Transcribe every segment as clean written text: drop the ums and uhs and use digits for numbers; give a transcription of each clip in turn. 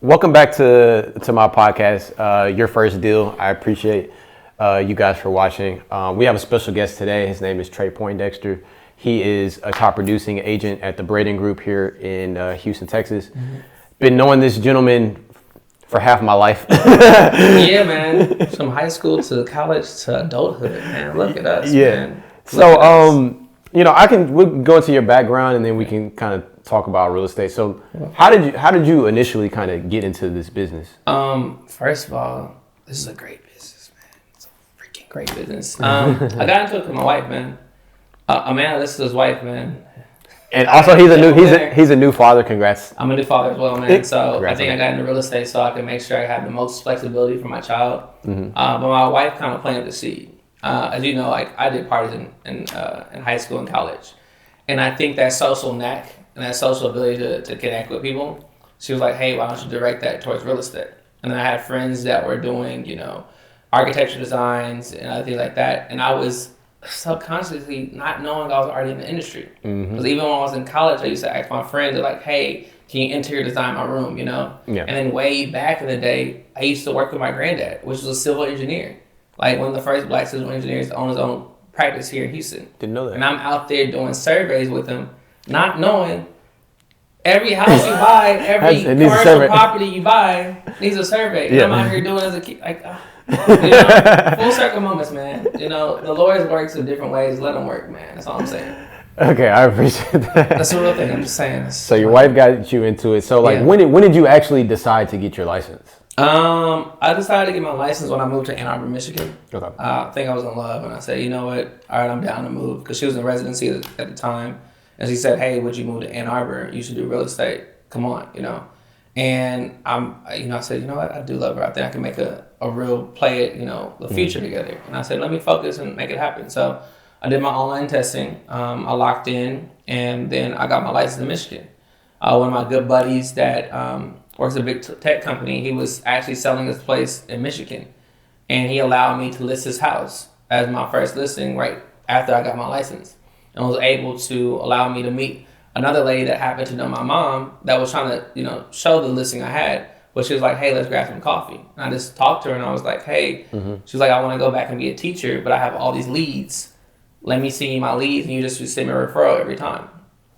Welcome back to my podcast, Your First Deal. I appreciate you guys for watching. We have a special guest today. His name is Trey Poindexter. He is a top producing agent at the Braden Group here in Houston, Texas. Mm-hmm. Been knowing this gentleman for half my life. Yeah, man. From high school to college to adulthood, man. Look at us, man. So, we'll go into your background and then we can kind of talk about real estate. So, how did you initially kind of get into this business? First of all, this is a great business, man. It's a freaking great business. I got into it with my wife, man. Amanda, this is his wife, man. And also, he's a new father. Congrats. I'm a new father as well, man. So congrats, I think I got into real estate so I can make sure I have the most flexibility for my child. Mm-hmm. But my wife kind of planted the seed. As you know, like I did parties in high school and college, and I think that social knack and that social ability to connect with people. She was like, "Hey, why don't you direct that towards real estate?" And then I had friends that were doing, architecture designs and other things like that, and I was subconsciously not knowing I was already in the industry. Because even when I was in college, I used to ask my friends, they're like, "Hey, can you interior design my room?" Yeah. And then way back in the day, I used to work with my granddad, which was a civil engineer, like one of the first black civil engineers to own his own practice here in Houston. Didn't know that. And I'm out there doing surveys with him, not knowing every house you buy, every commercial property you buy needs a survey. And I'm out here doing it as a kid, like. Full circle moments, man. The Lord works in different ways. Let him work, man. That's all I'm saying. Okay, I appreciate that. That's the real thing. I'm just saying. So your wife got you into it. So when did you actually decide to get your license? I decided to get my license when I moved to Ann Arbor, Michigan. Okay. I think I was in love, and I said, you know what? All right, I'm down to move because she was in residency at the time, and she said, hey, would you move to Ann Arbor? You should do real estate. Come on, And I said, you know what? I do love her. I think I can make a real play it, the future together. And I said, let me focus and make it happen. So I did my online testing. I locked in, and then I got my license in Michigan. One of my good buddies that works at a big tech company, he was actually selling his place in Michigan, and he allowed me to list his house as my first listing right after I got my license, and was able to allow me to meet another lady that happened to know my mom that was trying to, show the listing I had, but she was like, hey, let's grab some coffee. And I just talked to her and I was like, hey, she was like, I want to go back and be a teacher, but I have all these leads. Let me see my leads and you just send me a referral every time.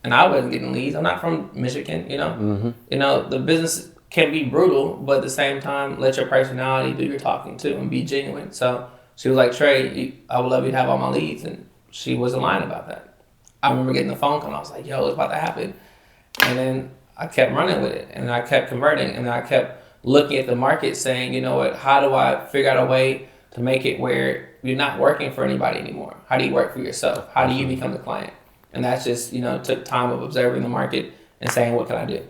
And I wasn't getting leads. I'm not from Michigan, the business can be brutal, but at the same time, let your personality do your talking too and be genuine. So she was like, Trey, I would love you to have all my leads. And she wasn't lying about that. I remember getting the phone call and I was like, yo, it's about to happen. And then I kept running with it and I kept converting and I kept looking at the market saying, you know what, how do I figure out a way to make it where you're not working for anybody anymore? How do you work for yourself? How do you become the client? And that's just, took time of observing the market and saying, what can I do?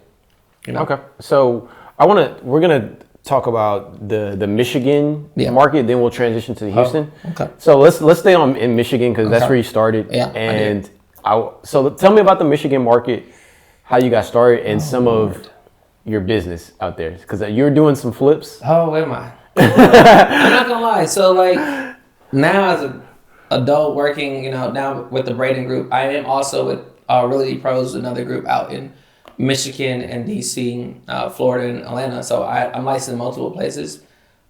Okay. So we're going to talk about the Michigan market, then we'll transition to Houston. Okay. So let's stay in Michigan because that's where you started. Yeah. And so tell me about the Michigan market, how you got started, and some of your business out there. Because you're doing some flips. Oh, where am I? I'm not gonna lie. So now as an adult working, now with the Braden Group, I am also with Realty Pros, another group out in Michigan and DC, Florida and Atlanta. So I'm licensed in multiple places.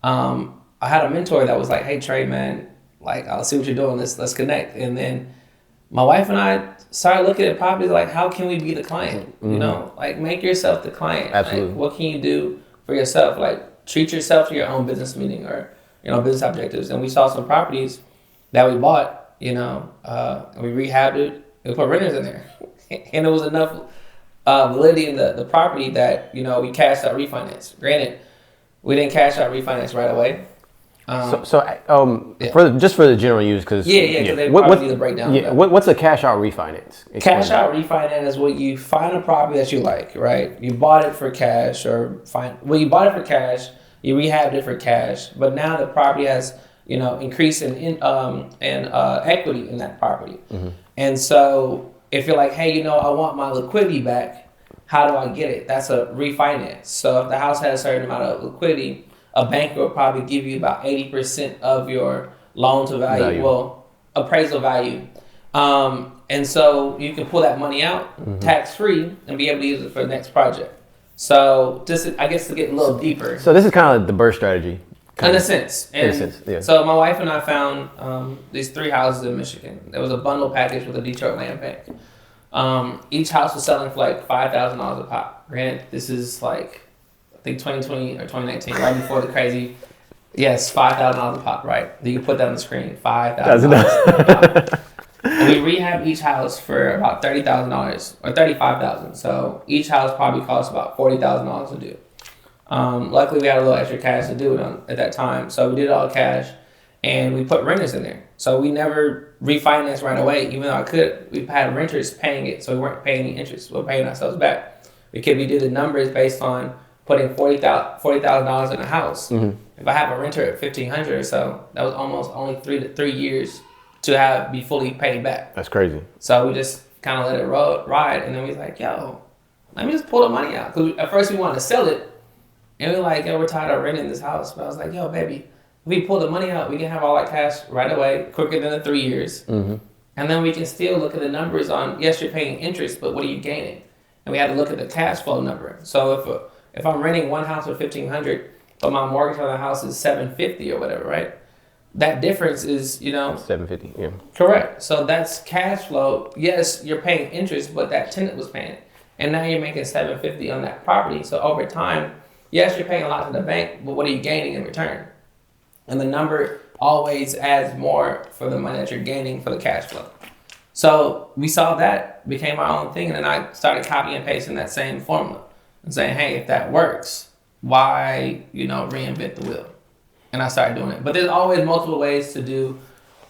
I had a mentor that was like, hey, Trey, man, I'll see what you're doing. Let's connect. And then my wife and I started looking at properties like, how can we be the client? Make yourself the client. Absolutely. What can you do for yourself? Treat yourself to your own business meeting or, business objectives. And we saw some properties that we bought, and we rehabbed it and put renters in there. And there was enough validity in the property that, we cashed out refinance. Granted, we didn't cash out refinance right away. For the general use, because because they probably need to break down. Yeah, what's a cash out refinance? Cash out refinance is when you find a property that you like, right? You bought it for cash, you bought it for cash, you rehabbed it for cash, but now the property has increase in equity in that property, and so if you're like, hey, I want my liquidity back, how do I get it? That's a refinance. So if the house has a certain amount of liquidity, a banker will probably give you about 80% of your loan to value. Appraisal value. And so you can pull that money out tax free and be able to use it for the next project. So just, I guess, to get a little deeper. So this is kind of like the birth strategy. In a sense. And in a sense, yeah. So my wife and I found these 3 houses in Michigan. There was a bundle package with a Detroit land bank. Each house was selling for like $5,000 a pop. Granted, this is like, I think 2020 or 2019, right before the crazy. Yes, $5,000 a pop, right? You can put that on the screen. $5,000 a pop. And we rehabbed each house for about $30,000 or $35,000. So each house probably cost about $40,000 to do. Luckily, we had a little extra cash to do it at that time. So we did it all cash, and we put renters in there. So we never refinanced right away, even though I could. We had renters paying it, so we weren't paying any interest. We were paying ourselves back. We did the numbers based on putting $40,000 in a house. Mm-hmm. If I have a renter at $1,500 or so, that was almost only 3 years to be fully paid back. That's crazy. So we just kind of let it ride, and then we was like, yo, let me just pull the money out. Because at first we wanted to sell it, and we were like, yo, we're tired of renting this house. But I was like, yo, baby, if we pull the money out, we can have all that cash right away, quicker than the 3 years. Mm-hmm. And then we can still look at the numbers on, yes, you're paying interest, but what are you gaining? And we had to look at the cash flow number. So if I'm renting one house for $1,500, but my mortgage on the house is $750 or whatever, right? That difference is, $750, yeah. Correct. So that's cash flow. Yes, you're paying interest, but that tenant was paying it. And now you're making $750 on that property. So over time, yes, you're paying a lot to the bank, but what are you gaining in return? And the number always adds more for the money that you're gaining for the cash flow. So we saw that became our own thing, and then I started copying and pasting that same formula and saying, hey, if that works, why, reinvent the wheel? And I started doing it. But there's always multiple ways to do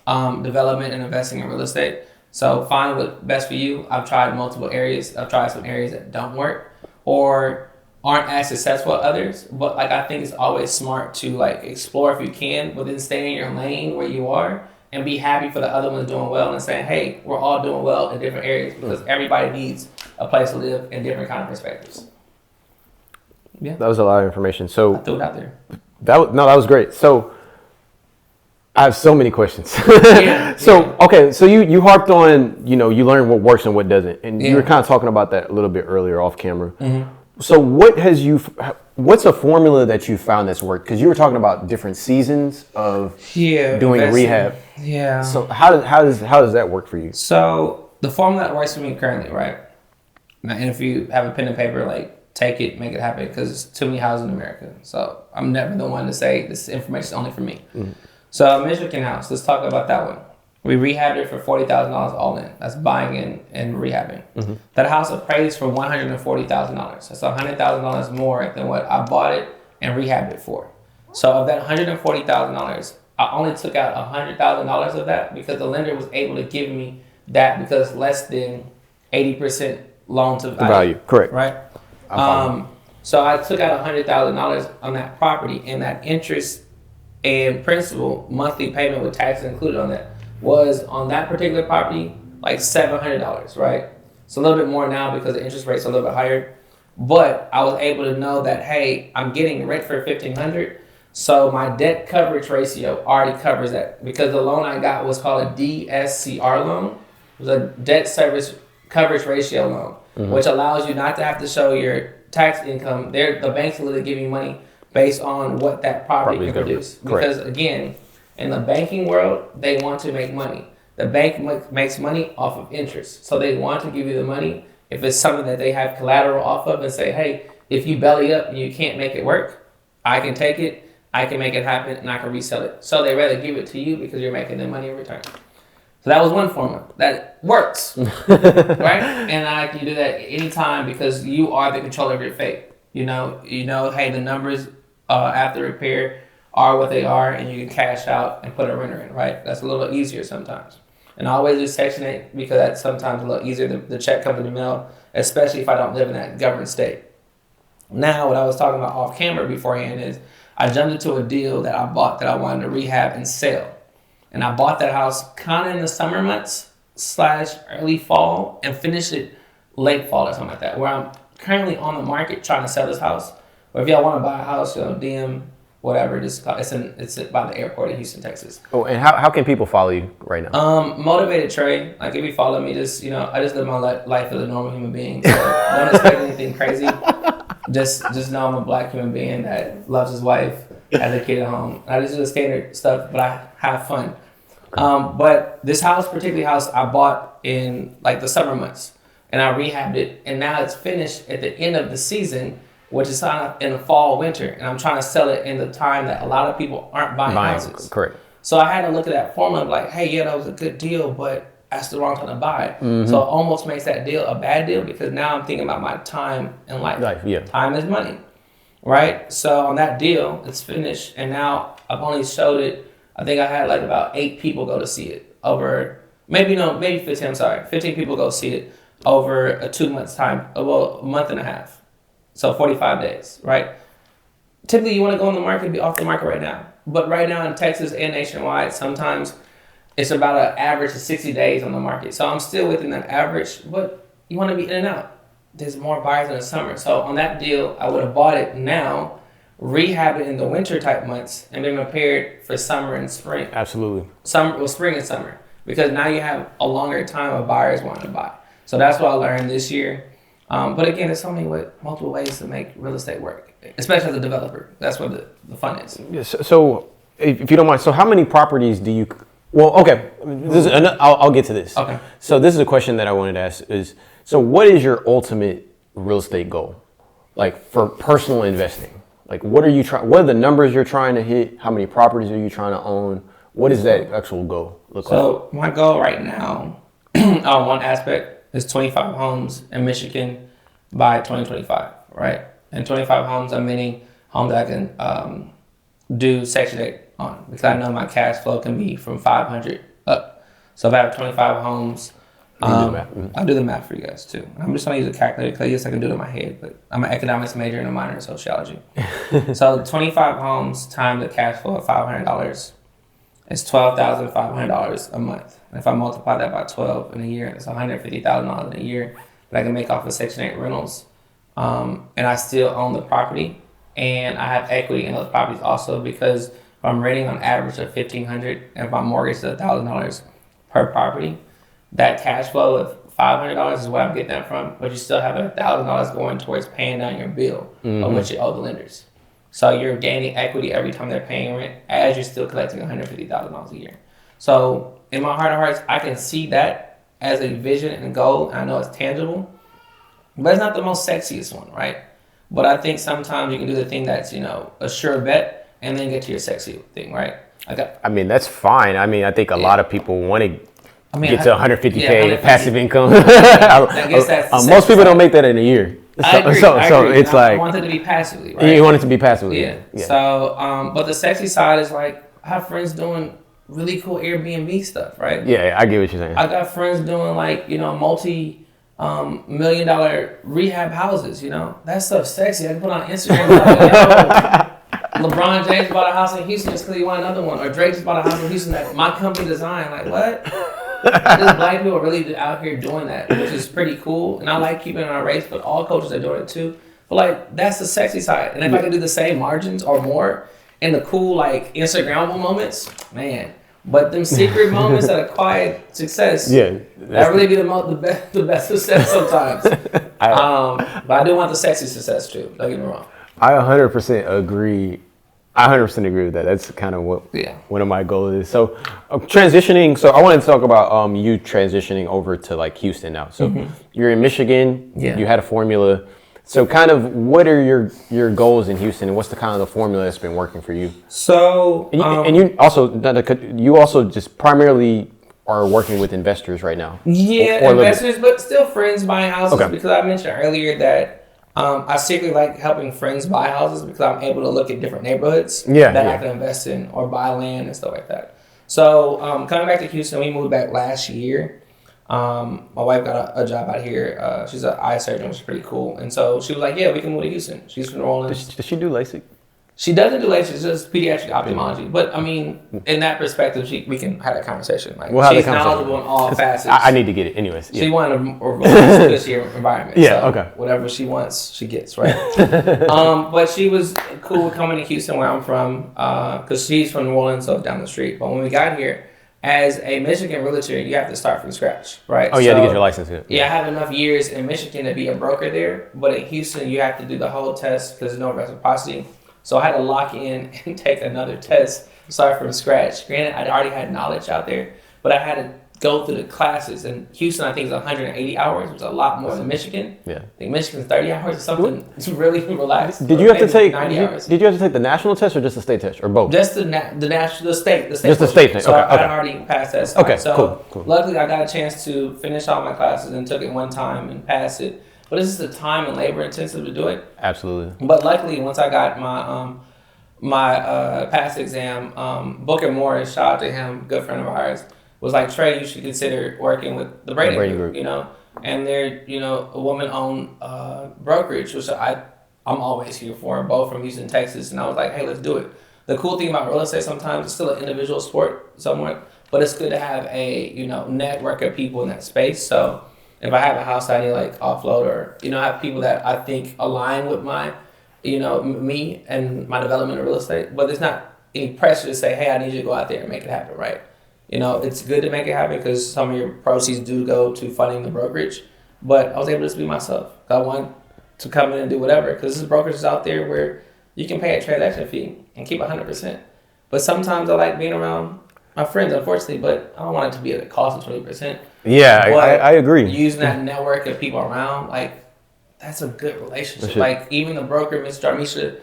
development and investing in real estate. So find what's best for you. I've tried multiple areas. I've tried some areas that don't work or aren't as successful as others. But I think it's always smart to explore if you can, but then stay in your lane where you are and be happy for the other ones doing well and saying, hey, we're all doing well in different areas because everybody needs a place to live in different kind of perspectives. Yeah. That was a lot of information. So I threw it out there. That was great. So I have so many questions. Yeah, Okay, so you harped on, you learn what works and what doesn't. And you were kind of talking about that a little bit earlier off camera. Mm-hmm. So what's a formula that you found that's worked? Because you were talking about different seasons of doing rehab. Yeah. So how does that work for you? So the formula that works for me currently, right? And if you have a pen and paper, take it, make it happen, because it's too many houses in America. So I'm never the one to say this information is only for me. Mm-hmm. So Michigan house, let's talk about that one. We rehabbed it for $40,000 all in. That's buying and rehabbing. Mm-hmm. That house appraised for $140,000. That's $100,000 more than what I bought it and rehabbed it for. So of that $140,000, I only took out $100,000 of that because the lender was able to give me that because less than 80% loan to value. Correct. Right? So I took out $100,000 on that property, and that interest and principal monthly payment with taxes included on that was on that particular property $700, right? It's a little bit more now because the interest rate's a little bit higher, but I was able to know that, hey, I'm getting rent for $1,500, so my debt coverage ratio already covers that because the loan I got was called a DSCR loan. It was a debt service coverage ratio loan. Mm-hmm. Which allows you not to have to show your tax income. The banks will literally give you money based on what that property can produce. Because again, in the banking world, they want to make money. The bank makes money off of interest. So they want to give you the money if it's something that they have collateral off of and say, hey, if you belly up and you can't make it work, I can take it, I can make it happen, and I can resell it. So they rather give it to you because you're making them money in return. So that was one formula that works, right? And I can do that anytime because you are the controller of your fate. Hey, the numbers after repair are what they are, and you can cash out and put a renter in, right? That's a little easier sometimes. And I always do Section 8 because that's sometimes a little easier. The check comes in the mail, especially if I don't live in that government state. Now, what I was talking about off camera beforehand is I jumped into a deal that I bought that I wanted to rehab and sell. And I bought that house kind of in the summer months / early fall and finished it late fall or something like that, where I'm currently on the market trying to sell this house. Or if y'all want to buy a house, DM, whatever, it's by the airport in Houston, Texas. Oh, and how can people follow you right now? Motivated Trey. If you follow me, I just live my life as a normal human being. So don't expect anything crazy. Just know I'm a black human being that loves his wife, has a kid at home. I just do the standard stuff, but I have fun. But this house, particularly house, I bought in like the summer months, and I rehabbed it, and now it's finished at the end of the season, which is in the fall, winter, and I'm trying to sell it in the time that a lot of people aren't buying houses. Correct. So I had to look at that formula, like, hey, yeah, that was a good deal, but that's the wrong time to buy. So it almost makes that deal a bad deal because now I'm thinking about my time in life. Yeah. Time is money, right? So on that deal, it's finished, and now I've only showed it. I think I had like about 8 people go to see it over, maybe 15. I'm sorry, 15 people go see it over a 2 months time, well, a month and a half. So 45 days, right? Typically, you want to go on the market, be off the market right now. But right now in Texas and nationwide, sometimes it's about an average of 60 days on the market. So I'm still within that average, but you want to be in and out. There's more buyers in the summer. So on that deal, I would have bought it now, rehab it in the winter type months, and been prepared for summer and spring. Absolutely. Spring and summer. Because now you have a longer time of buyers wanting to buy. So that's what I learned this year. But again, there's so many multiple ways to make real estate work, especially as a developer. That's what the fun is. Yes. So, if you don't mind, so how many properties do you? Well, okay, I'll get to this. Okay. So this is a question that I wanted to ask: is so what is your ultimate real estate goal, like for personal investing? Like, what are you trying? What are the numbers you're trying to hit? How many properties are you trying to own? What is that actual goal look like? So my goal right now, on one aspect, is 25 homes in Michigan by 2025, right? And 25 homes, I'm meaning homes that I can do Section 8 on, because I know my cash flow can be from 500 up. So if I have 25 homes, I'll do the math for you guys too. I'm just going to use a calculator because yes, I can do it in my head, but I'm an economics major and a minor in sociology. So 25 homes times the cash flow of $500 is $12,500 a month. And if I multiply that by 12 in a year, it's $150,000 in a year that I can make off of Section 8 rentals. And I still own the property, and I have equity in those properties also, because if I'm renting on average of $1,500 and if my mortgage is $1,000 per property, that cash flow of $500 is where I'm getting that from, but you still have $1,000 going towards paying down your bill of what you owe the lenders. So you're gaining equity every time they're paying rent as you're still collecting $150,000 a year. So in my heart of hearts, I can see that as a vision and a goal. And I know it's tangible, but it's not the most sexiest one, right? But I think sometimes you can do the thing that's, a sure bet and then get to your sexy thing, right? I mean, that's fine. I mean, I think a lot of people want to get to 150K passive income. Most people don't make that in a year. I agree. So it's like, I want it to be passively, right? You want it to be passively. Yeah. So, but the sexy side is like, I have friends doing really cool Airbnb stuff, right? Yeah, I get what you're saying. I got friends doing like, multi-million-dollar rehab houses, That stuff's sexy. I can put on Instagram like, LeBron James bought a house in Houston just because he wanted another one. Or Drake just bought a house in Houston that my company designed. Like, what? There's black people really out here doing that, which is pretty cool. And I like keeping it on our race, but all coaches are doing it too. But like, that's the sexy side. And if I can do the same margins or more in the cool, like, Instagrammable moments, man. But them secret moments that are quiet success, that really be the best success sometimes. But I do want the sexy success too. Don't get me wrong. I 100% agree. I 100% agree with that. That's kind of what one of my goals is. So transitioning. So I wanted to talk about you transitioning over to like Houston now. So you're in Michigan. Yeah. You had a formula. So kind of what are your goals in Houston, and what's the kind of the formula that's been working for you? So and you also just primarily are working with investors right now. Yeah, or investors, but still friends buying houses, because I mentioned earlier that I secretly like helping friends buy houses because I'm able to look at different neighborhoods that I can invest in or buy land and stuff like that. So coming back to Houston, we moved back last year. My wife got a job out here. She's an eye surgeon, which is pretty cool. And so she was like, yeah, we can move to Houston. She's from New Orleans. Does she do LASIK? She doesn't do LASIK. It's just pediatric ophthalmology. But, I mean, in that perspective, we can have that conversation. Like, she's knowledgeable in all facets. I need to get it anyways. She wanted a relaxed environment. So whatever she wants, she gets, right? But she was cool with coming to Houston, where I'm from, because she's from New Orleans, so down the street. But when we got here, as a Michigan realtor, you have to start from scratch, right? Oh, you had to get your license. Yeah, I have enough years in Michigan to be a broker there, but in Houston, you have to do the whole test because there's no reciprocity. So I had to lock in and take another test, start from scratch. Granted, I'd already had knowledge out there, but I had to go through the classes. And Houston, I think, is 180 hours, which is a lot more than Michigan. Yeah. I think Michigan's 30 hours or something. It's really relaxed. Did you have to take 90 hours. Did you have to take the national test or just the state test or both? Just the national, the state. Just the state thing. So Okay, I already passed that side. Okay, so cool. Luckily, I got a chance to finish all my classes and took it one time and pass it. But it's just the time and labor intensive to do it. Absolutely. But luckily, once I got my past exam, Booker Morris, shout out to him, good friend of ours, was like, Trey, you should consider working with the Braden Group, you know? And they're, you know, a woman-owned brokerage, which I'm always here for, both from Houston, Texas. And I was like, hey, let's do it. The cool thing about real estate sometimes, it's still an individual sport somewhat, but it's good to have a, you know, network of people in that space. So if I have a house that I need like offload or, you know, I have people that I think align with my, you know, me and my development of real estate, but there's not any pressure to say, hey, I need you to go out there and make it happen, right? You know, it's good to make it happen because some of your proceeds do go to funding the brokerage, but I was able to just be myself. I want to come in and do whatever because there's brokerages out there where you can pay a transaction fee and keep 100%. But sometimes I like being around my friends, unfortunately, but I don't want it to be at a cost of 20%. Yeah, I agree. Using that network of people around, like, that's a good relationship. Like, even the broker, Miss Jarmisha,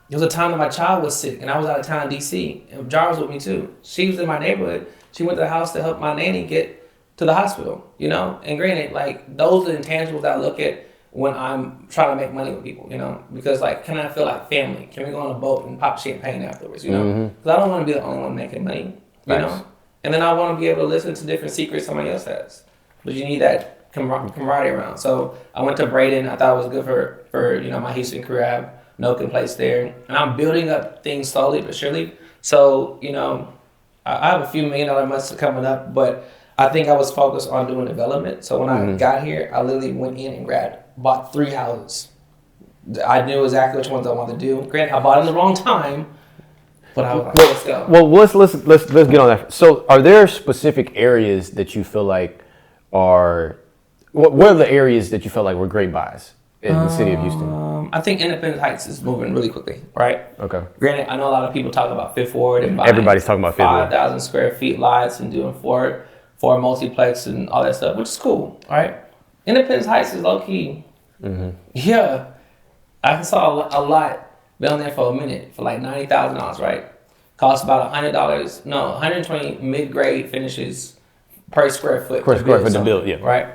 there was a time that my child was sick and I was out of town in D.C. and Jar was with me too. She was in my neighborhood. She went to the house to help my nanny get to the hospital, you know? And granted, like, those are the intangibles that I look at when I'm trying to make money with people, you know? Because, like, can I feel like family? Can we go on a boat and pop champagne afterwards, you know? Because I don't want to be the only one making money, you know? And then I want to be able to listen to different secrets somebody else has. But you need that camaraderie around. So I went to Braden. I thought it was good for you know, my Houston career. I have no complaints there. And I'm building up things slowly but surely. So, you know, I have a few $1 million months coming up, but I think I was focused on doing development. So when I got here, I literally went in and bought 3 houses. I knew exactly which ones I wanted to do. Granted, I bought them the wrong time, but I was like, let's go. Well, let's get on that. So, are there specific areas that you feel like are what are the areas that you felt like were great buys in the city of Houston? I think Independence Heights is moving really quickly, right? Okay. Granted, I know a lot of people talk about Fifth Ward and buying Everybody's talking about Fifth Ward. 5,000 square feet lots and doing four multiplex and all that stuff, which is cool, right? Independence Heights is low key. Yeah, I saw a lot been on there for a minute for like $90,000, right? Costs about $100. No, 120 mid-grade finishes per square foot. Per square foot to build, yeah. Right.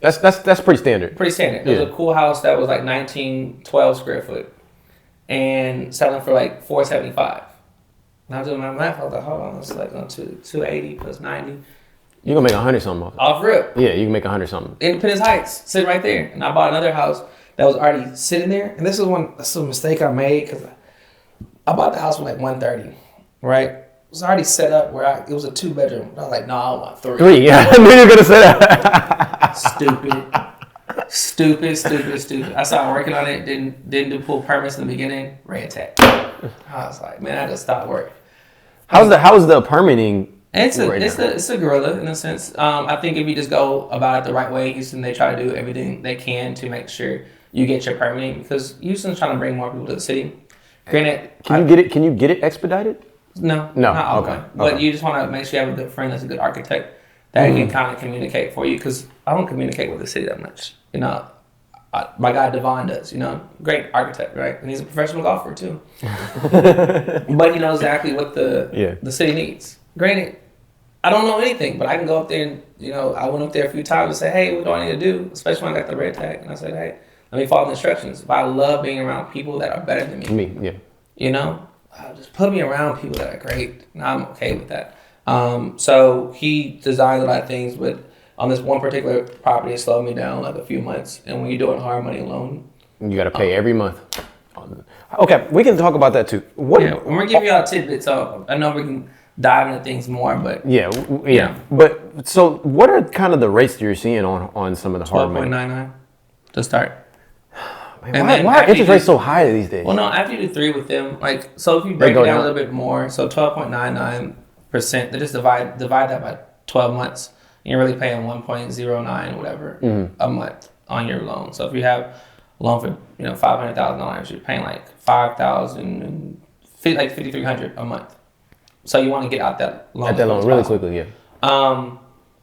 That's pretty standard. Pretty standard. There's a cool house that was like 12 square foot and selling for like $475. And I was doing my math. I was like, hold on, it's like on 280 plus 90. You're gonna make 100 something off rip. Yeah, you can make 100 something. Independence Heights, sitting right there. And I bought another house that was already sitting there. And this is a mistake I made because I bought the house for like 130, right? It was already set up where it was a 2-bedroom. I was like, no, I want 3. 3, yeah. I knew you were gonna say that. Stupid. I started working on it. Didn't do pool permits in the beginning. Red tag. I was like, man, I just stopped work. How's the permitting? It's a gorilla in a sense. I think if you just go about it the right way, Houston, they try to do everything they can to make sure you get your permitting because Houston's trying to bring more people to the city. Granted, Can you get it expedited? No. Okay. But you just want to make sure you have a good friend that's a good architect that can kind of communicate for you because I don't communicate with the city that much. You know, my guy Devon does. You know, great architect, right? And he's a professional golfer too. But he knows exactly what the city needs. Granted, I don't know anything, but I can go up there and, you know, I went up there a few times and say, hey, what do I need to do? Especially when I got the red tag. And I said, hey, let me follow the instructions. But I love being around people that are better than me. Yeah. You know, just put me around people that are great. And I'm okay with that. So he designed a lot of things, but on this one particular property, it slowed me down like a few months. And when you're doing hard money loan, you got to pay every month. Okay, we can talk about that too. I'm going to give you all tidbits. So I know we can dive into things more, but yeah. But so, what are kind of the rates that you're seeing on some of the hard money? 12.99 to start. Man, why are interest rates so high these days? Well, no, after you do 3 with them, like, so if you break it down a little bit more, so 12.99 percent. They just divide that by 12 months. And you're really paying 1.09 whatever a month on your loan. So if you have a loan for $500,000, you're paying like $5,000 like $5,300 a month. So you want to get out that loan. Really quickly, yeah.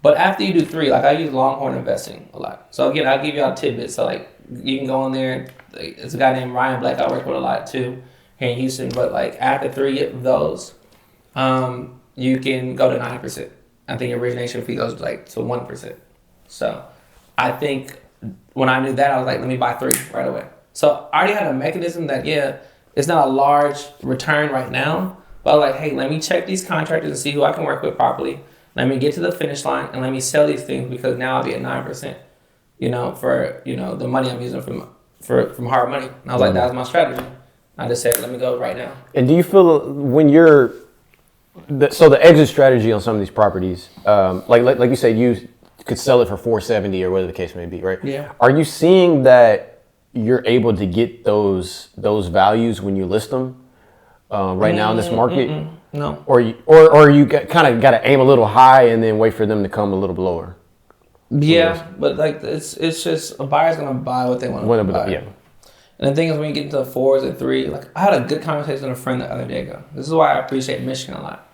But after you do 3, like I use Longhorn investing a lot. So again, I'll give you all tidbits. So like you can go on there. It's a guy named Ryan Black I work with a lot too here in Houston. But like after 3 of those, you can go to 9%. I think your origination fee goes like to 1%. So I think when I knew that, I was like, let me buy 3 right away. So I already had a mechanism that, it's not a large return right now, but I was like, hey, let me check these contractors and see who I can work with properly. Let me get to the finish line and let me sell these things because now I'll be at 9%, for, the money I'm using from hard money. And I was like, that was my strategy. I just said, let me go right now. And do you feel when you're, so the exit strategy on some of these properties, like you said, you could sell it for $470 or whatever the case may be, right? Yeah. Are you seeing that you're able to get those values when you list them right now in this market? No. Or you kind of got to aim a little high and then wait for them to come a little lower. Yeah, but like it's just a buyer's gonna buy what they want to buy. Yeah. And the thing is, when you get into the 4s and 3, like I had a good conversation with a friend the other day ago. This is why I appreciate Michigan a lot.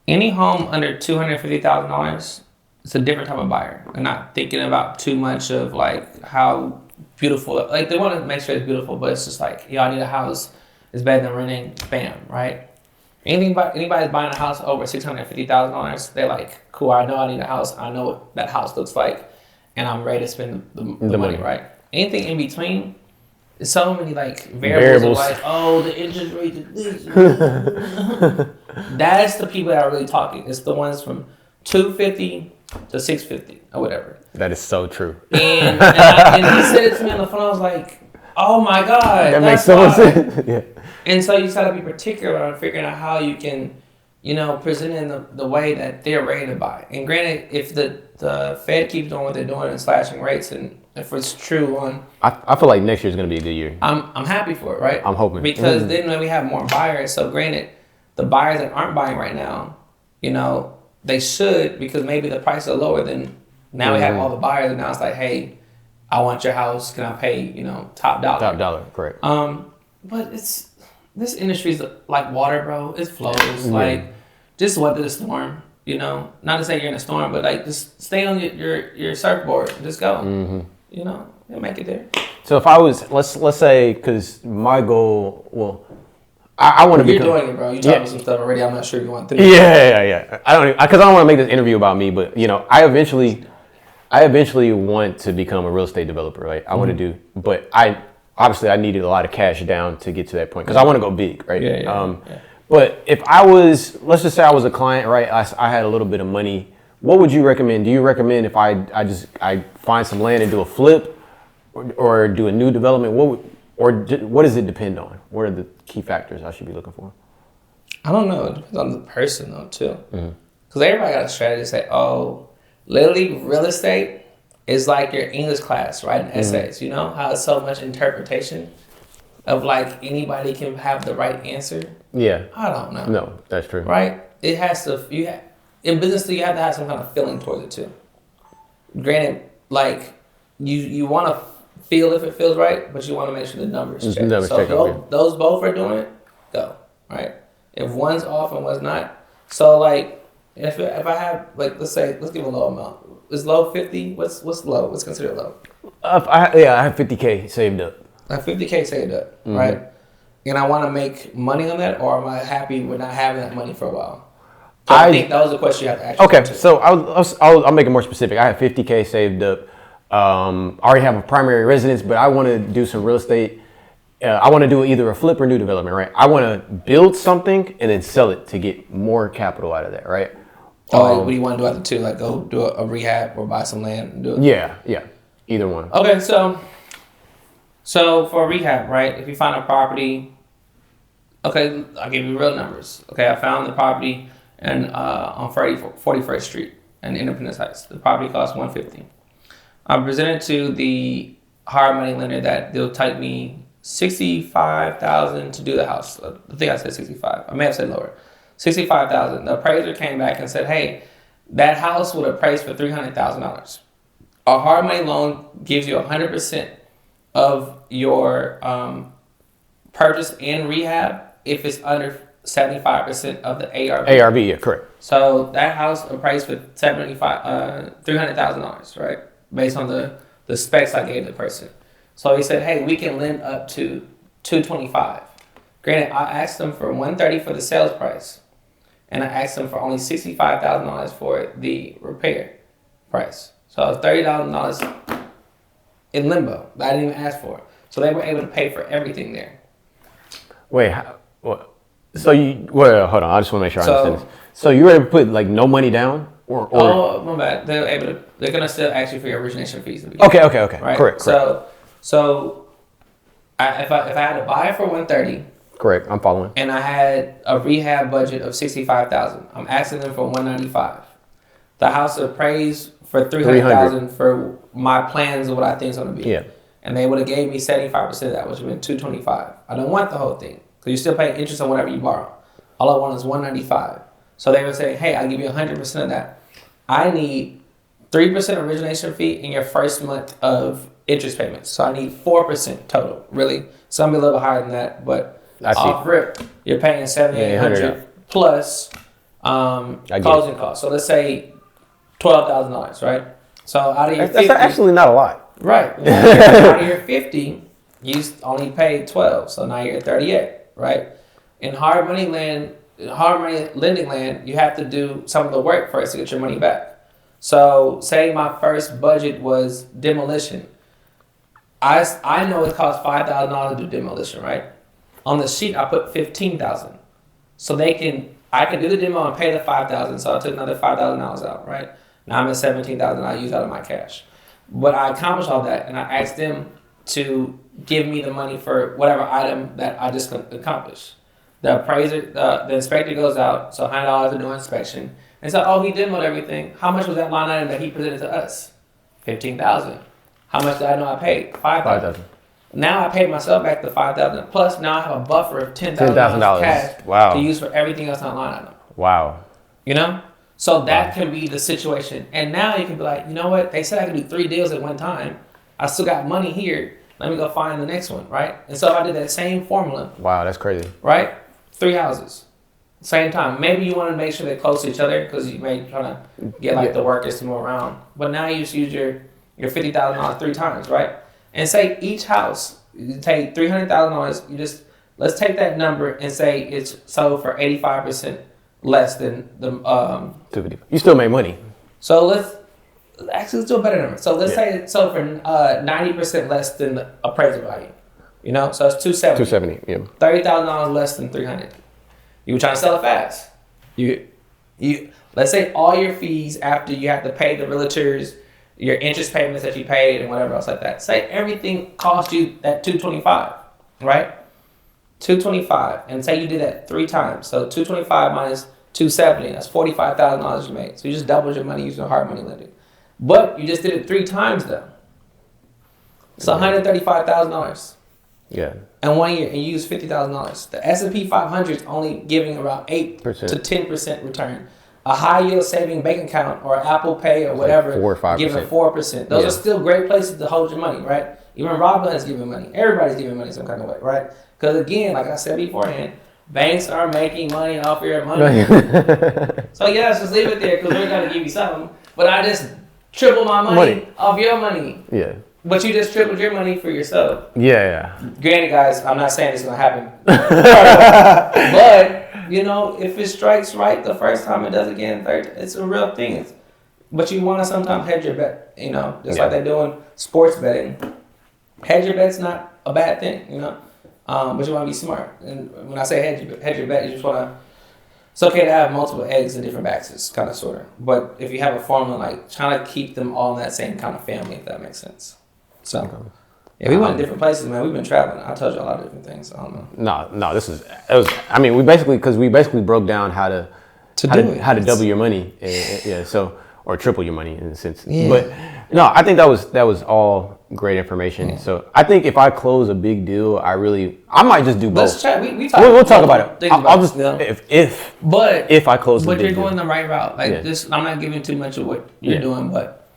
Any home under $250,000, it's a different type of buyer. They're not thinking about too much of like how beautiful. Like they want to make sure it's beautiful, but it's just like y'all need a house. It's better than renting. Bam, right? Anybody's buying a house over $650,000, they're like, cool. I know I need a house. I know what that house looks like, and I'm ready to spend the money, right? Anything in between. There's so many like variables. Like, oh, the interest rate is this. That's the people that are really talking. It's the ones from 250 to 650 or whatever. That is so true. And he said it to me on the phone. I was like, oh my God. That makes so much sense. Yeah. And so you just got to be particular on figuring out how you can, present it in the way that they're ready to buy. And granted, if the Fed keeps doing what they're doing and slashing rates, and if it's true on... I feel like next year is going to be a good year. I'm happy for it, right? I'm hoping. Because then when we have more buyers, so granted, the buyers that aren't buying right now, they should, because maybe the prices are lower than... Now we have all the buyers, and now it's like, hey, I want your house. Can I pay, top dollar? Top dollar, correct. But this industry is like water, bro. It flows. Like, just weather the storm. Not to say you're in a storm, but like just stay on your surfboard. And just go. You'll make it there. So if I was, let's say, because my goal, I want to be. You're doing it, bro. You talking some stuff already. I'm not sure you want to. Yeah. I don't, because I don't want to make this interview about me, but I eventually want to become a real estate developer, right? I want to do, but obviously I needed a lot of cash down to get to that point because I want to go big, right? Yeah. But if I was, let's just say I was a client, right? I had a little bit of money. What would you recommend? Do you recommend if I find some land and do a flip or do a new development? What does it depend on? What are the key factors I should be looking for? I don't know. It depends on the person though too. Because everybody got a strategy to say, oh, literally real estate is like your English class, right? Essays, how it's so much interpretation of like anybody can have the right answer. Yeah. I don't know. No, that's true. Right? It has to, in business, you have to have some kind of feeling towards it too. Granted, like you want to feel if it feels right, but you want to make sure the numbers check. So those both are doing it, go, right? If one's off and one's not. So like, if I have, like, let's give a low amount. Is low 50? What's low? What's considered low? I have $50K saved up. I have $50K saved up, right? And I want to make money on that, or am I happy with not having that money for a while? So I think that was the question you have to ask. Okay, so I'll make it more specific. I have $50K saved up. I already have a primary residence, but I want to do some real estate. I want to do either a flip or new development, right? I want to build something and then sell it to get more capital out of that, right? What do you want to do after two? Like go do a rehab or buy some land and do it? Yeah. Either one. Okay, so for rehab, right? If you find a property, okay, I'll give you real numbers. Okay, I found the property on 41st Street in Independence Heights. The property cost $150. I presented to the hard money lender that they'll take me $65,000 to do the house. I think I said 65. I may have said lower. $65,000. The appraiser came back and said, hey, that house would appraise for $300,000. A hard money loan gives you 100% of your purchase and rehab if it's under 75% of the ARV. ARV, yeah, correct. So that house appraised for $300,000, right? Based on the specs I gave the person. So he said, hey, we can lend up to $225,000. Granted, I asked them for $130,000 for the sales price, and I asked them for only $65,000 for the repair price. So it was $30,000 in limbo that I didn't even ask for. So they were able to pay for everything there. Wait, what? So hold on. I just want to make sure I understand this. So you were able to put like no money down, or? Oh, my bad. They're gonna still ask you for your origination fees. Okay. Right? Correct. So if I had to buy it for $130,000. Correct. I'm following. And I had a rehab budget of $65,000. I'm asking them for $195,000. The house appraised for $300,000 for my plans of what I think is going to be. Yeah. And they would have gave me 75% of that, which would have been $225,000. I don't want the whole thing because you still pay interest on whatever you borrow. All I want is $195,000. So they would say, hey, I'll give you 100% of that. I need 3% origination fee in your first month of interest payments. So I need 4% total. Really, some be a little higher than that, but off rip, you're paying $7,800 plus closing costs. So let's say $12,000, right? So out of your that's actually not a lot, right? Out of your 50, you only paid 12, so now you're at 38, right? In hard money lending land, you have to do some of the work first to get your money back. So say my first budget was demolition. I know it costs $5,000 to do demolition, right? On the sheet, I put $15,000. So I can do the demo and pay the $5,000. So I took another $5,000 out, right? Now I'm at $17,000 I use out of my cash. But I accomplished all that, and I asked them to give me the money for whatever item that I just accomplished. The appraiser, the inspector goes out, so $100 to do an inspection, and so, oh, he demoed everything. How much was that line item that he presented to us? $15,000. How much did I know I paid? $5,000. Now I paid myself back the $5,000. Plus, now I have a buffer of $10,000 cash to use for everything else on line item. Wow. You know? So that can be the situation. And now you can be like, you know what? They said I could do 3 deals at one time. I still got money here. Let me go find the next one, right? And so if I did that same formula. Wow, that's crazy. Right? 3 houses. Same time. Maybe you want to make sure they're close to each other because you may try to get the workers to move around. But now you just use your $50,000 3 times, right? And say each house, you take $300,000. Let's take that number and say it's sold for 85% less than the. You still make money. So let's do a better number. So let's say it's sold for 90% less than the appraisal value. You know, so it's $270,000. $270,000, yeah. $30,000 less than $300,000. You were trying to sell it fast. You let's say all your fees after you have to pay the realtors, your interest payments that you paid and whatever else like that. Say everything cost you that $225,000, right? $225,000, and say you did that 3 times. So $225,000 minus $270,000, that's $45,000 you made. So you just doubled your money using hard money lending. But you just did it 3 times though. It's $135,000. Yeah. In 1 year, and you use $50,000. The S&P 500 is only giving about 8 to 10% return. A high yield saving bank account or Apple Pay or whatever, like 4 or 5%. giving 4%. Those are still great places to hold your money, right? Even Robinhood's giving money. Everybody's giving money some kind of way, right? Because again, like I said beforehand, banks are making money off your money. So yes, just leave it there because we're gonna give you something. But I just tripled my money off your money. Yeah. But you just tripled your money for yourself. Yeah. Granted, guys, I'm not saying it's gonna happen. But you know, if it strikes right the first time, it does again, third, it's a real thing. But you want to sometimes hedge your bet, you know, just like they're doing sports betting. Hedge your bet's not a bad thing, you know, but you want to be smart. And when I say hedge your bet, you just want to. It's okay to have multiple eggs in different baskets, kind of, sort of. But if you have a formula, like trying to keep them all in that same kind of family, if that makes sense. So. Yeah, we went to different places, man. We've been traveling. I told you a lot of different things. I don't know. No. I mean, we basically broke down how to double your money, or triple your money in a sense. Yeah. But no, I think that was all great information. Yeah. So I think if I close a big deal, I might just do both. Let's chat. We'll talk about it. I'll just if I close. But you're going the right route. Like this, I'm not giving too much of what you're doing, but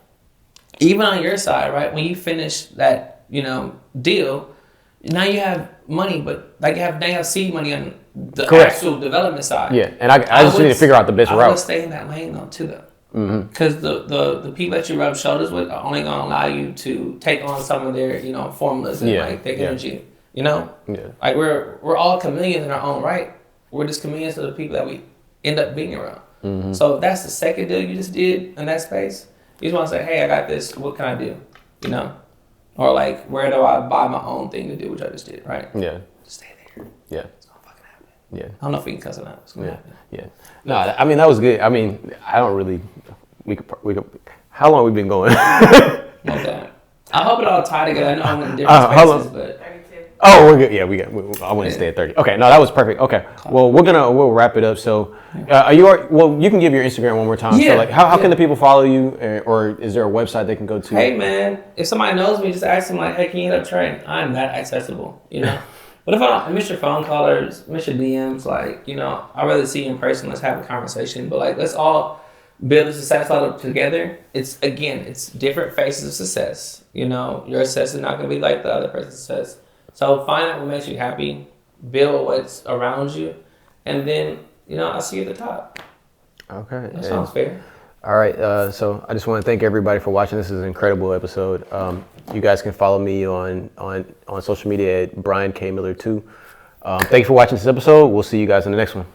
even on your side, right? When you finish that, deal, now you have money, but like now you have seed money on the actual development side. Yeah, and I just need to figure out the best route. I would stay in that lane though too, though. Because the people that you rub shoulders with are only going to allow you to take on some of their formulas and like their energy. Like we're all chameleons in our own right. We're just chameleons to the people that we end up being around. So if that's the second deal you just did in that space, you just want to say, hey, I got this, what can I do? Or like, where do I buy my own thing to do what I just did, right? Yeah, just stay there. Yeah, it's gonna fucking happen. Yeah, I don't know if we can cuss it out. It's gonna happen. Yeah. No, I mean that was good. I mean, I don't really. We could. How long we been going? Okay. I hope it all tied together. I know I'm in different spaces, but. 32. Oh, we're good. Yeah, I want to stay at 30. Okay, no, that was perfect. Okay, well, we'll wrap it up. So, you can give your Instagram one more time. Yeah. So, like, how can the people follow you, or is there a website they can go to? Hey, man, if somebody knows me, just ask them like, hey, can you hit up Trey? I'm that accessible, But if I miss your phone callers, miss your DMs, like, I'd rather see you in person. Let's have a conversation. But like, let's all build a success up together. It's different phases of success. Your success is not going to be like the other person's success. So find out what makes you happy, build what's around you, and then, I'll see you at the top. Okay. That sounds fair. All right. So I just want to thank everybody for watching. This is an incredible episode. You guys can follow me on social media at Brian K. Miller 2. Thank you for watching this episode. We'll see you guys in the next one.